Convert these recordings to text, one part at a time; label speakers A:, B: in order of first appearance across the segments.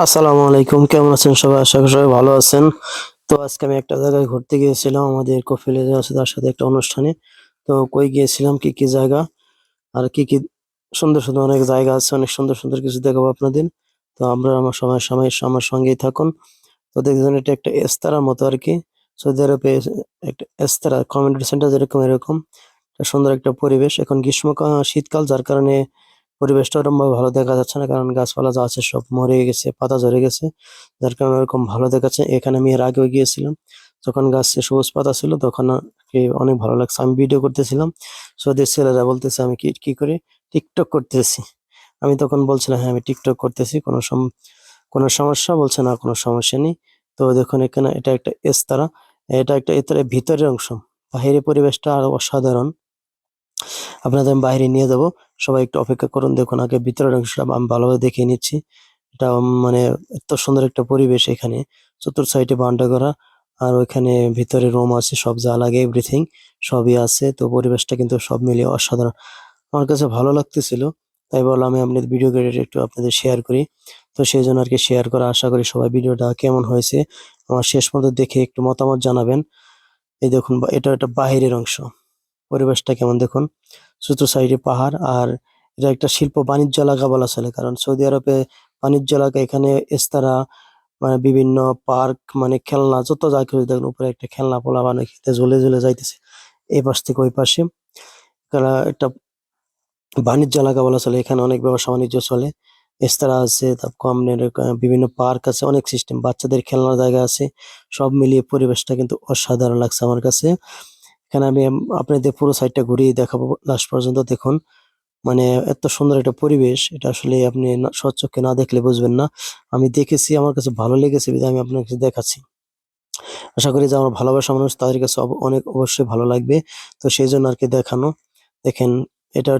A: আসসালামু আলাইকুম, কেমন আছেন সবাই? আশা করি সবাই ভালো আছেন। তো আজকে আমি একটা জায়গায় ঘুরতে গিয়েছিলাম, আমাদের কফিলে যে আছে তার সাথে একটা অনুষ্ঠানে। তো কই গিয়েছিলাম, কি কি জায়গা আর কি কি সুন্দর সুন্দর অনেক জায়গা আছে, অনেক সুন্দর সুন্দর কিছু দেখাবো আপনাদের। তো আমরা আমার সময় সময় আমার সঙ্গেই থাকুন। তো দেখবেন এটা একটা এস্তারার মতো আর কি। সৌদি আরবে একটা এস্তারা কমিউনিটি সেন্টার যেরকম এরকম একটা সুন্দর একটা পরিবেশ। এখন শীতকাল, যার কারণে পরিবেশটা ওরকমভাবে ভালো দেখা যাচ্ছে না, কারণ গাছপালা যা আছে সব মরে গেছে, পাতা ঝরে গেছে, যার কারণে ওরকম ভালো দেখাচ্ছে। এখানে আমি এর আগেও গিয়েছিলাম, যখন গাছে সবুজ পাতা ছিল তখন কি অনেক ভালো লাগছে। আমি ভিডিও করতেছিলাম, সৌদির ছেলেরা বলতেছে আমি কি কি করি, টিকটক করতেছি। আমি তখন বলছিলাম হ্যাঁ আমি টিকটক করতেছি, কোনো সমস্যা? বলছে না কোনো সমস্যা নেই। তো দেখুন এখানে এটা একটা এস্তারা, এটা একটা এর ভিতরের অংশ। বাহিরের পরিবেশটা আরো অসাধারণ, আপনাদের আমি বাইরে নিয়ে যাবো। সবাই একটু অপেক্ষা করুন, দেখুন আগে ভিতরের অংশটা আমি ভালোভাবে দেখিয়ে নিচ্ছি। এটা মানে এত সুন্দর একটা পরিবেশ এখানে, চতুর সাইডে বাউন্ডারি করা, আর ওইখানে ভিতরে রুম আছে, সব যা লাগে এভরিথিং সবই আছে। তো পরিবেশটা কিন্তু সব মিলিয়ে অসাধারণ, আমার কাছে ভালো লাগতেছিল। তাই বললাম আমি আপনাদের ভিডিও করে একটু আপনাদের শেয়ার করি। তো সেই জন্য আর কি শেয়ার করা, আশা করি সবাই ভিডিওটা কেমন হয়েছে আমার শেষ পর্যন্ত দেখে একটু মতামত জানাবেন। এই দেখুন এটা একটা বাহিরের অংশ, পরিবেশটা কেমন দেখুন, চতুর সাইডে পাহাড়। আর এটা একটা শিল্প বাণিজ্য এলাকা বলা চলে, কারণ সৌদি আরবে বাণিজ্য এলাকা। এখানে এস্তারা মানে বিভিন্ন পার্ক, মানে খেলনা যত যা কিছু দেখুন, উপরে একটা খেলনা পোলা মানে ঝুলে ঝুলে যাইতেছে এই পাশ থেকে ওই পাশে। একটা বাণিজ্য এলাকা বলা চলে, এখানে অনেক ব্যবসা বাণিজ্য চলে। এছাড়া আছে, তারপর আপনার বিভিন্ন পার্ক আছে, অনেক সিস্টেম, বাচ্চাদের খেলনার জায়গা আছে। সব মিলিয়ে পরিবেশটা কিন্তু অসাধারণ লাগছে আমার কাছে। এখানে আমি আপনাদের পুরো সাইডটা ঘুরিয়ে দেখাবো লাস্ট পর্যন্ত, দেখুন মানে এত সুন্দর একটা পরিবেশ, এটা আসলে আপনি স্বচক্ষে না দেখলে বুঝবেন না। আমি দেখেছি, আমার কাছে ভালো লেগেছে বিধায় আমি আপনাকে দেখাচ্ছি। আশা করি যে আমার ভালোবাসা মানুষ তাদের কাছে অনেক অবশ্যই ভালো লাগবে। তো সেই জন্য আর কি দেখানো। দেখেন এটা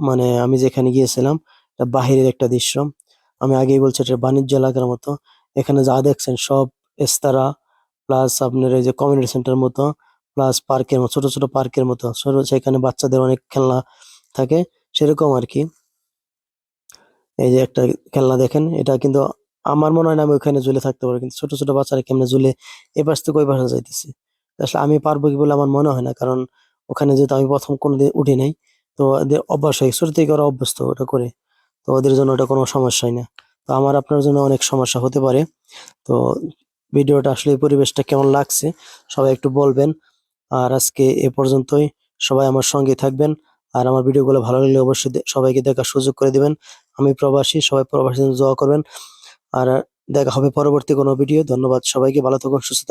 A: মানে আমি যেখানে গিয়েছিলাম, এটা বাহিরের একটা দৃশ্য। আমি আগেই বলছি এটা বাণিজ্য এলাকার মতো। এখানে যা দেখছেন সব এস্তারা, প্লাস আপনার এই যে কমিউনিটি সেন্টার মতো, প্লাস পার্কের মতো, ছোট ছোট পার্কের মতো ছোট, সেখানে বাচ্চাদের অনেক খেলনা থাকে সেরকম আর কি। এই যে একটা খেলনা দেখেন, এটা কিন্তু আমার মনে হয় না আমি ওখানে ঝুলে থাকতে পারবো, কিন্তু ছোট ছোট বাচ্চারা কেমনে ঝুলে এ পাশ থেকে ওই পাশে যাইতেছে। আসলে আমি পারবো কি বলে আমার মনে হয় না, কারণ ওখানে যেহেতু আমি প্রথম কোনোদিন উঠি নাই। তো এদের অভ্যাস হয়, ছোট থেকে ওরা অভ্যস্ত ওটা করে। তো ওদের জন্য ওটা কোনো সমস্যা হয় না। তো আমার আপনার জন্য অনেক সমস্যা হতে পারে। তো ভিডিওটা আসলে এই পরিবেশটা কেমন লাগছে সবাই একটু বলবেন। আর আজকে এ পর্যন্তই, সবাই আমার সঙ্গে থাকবেন। আর আমার ভিডিওগুলো ভালো লাগলে অবশ্যই সবাইকে দেখার সুযোগ করে দিবেন। আমি প্রবাসী, সবাই প্রবাসীর জন্য দোয়া করবেন। আর দেখা হবে পরবর্তী কোনো ভিডিও। ধন্যবাদ সবাইকে, ভালো থাকুন, সুস্থ থাকুন।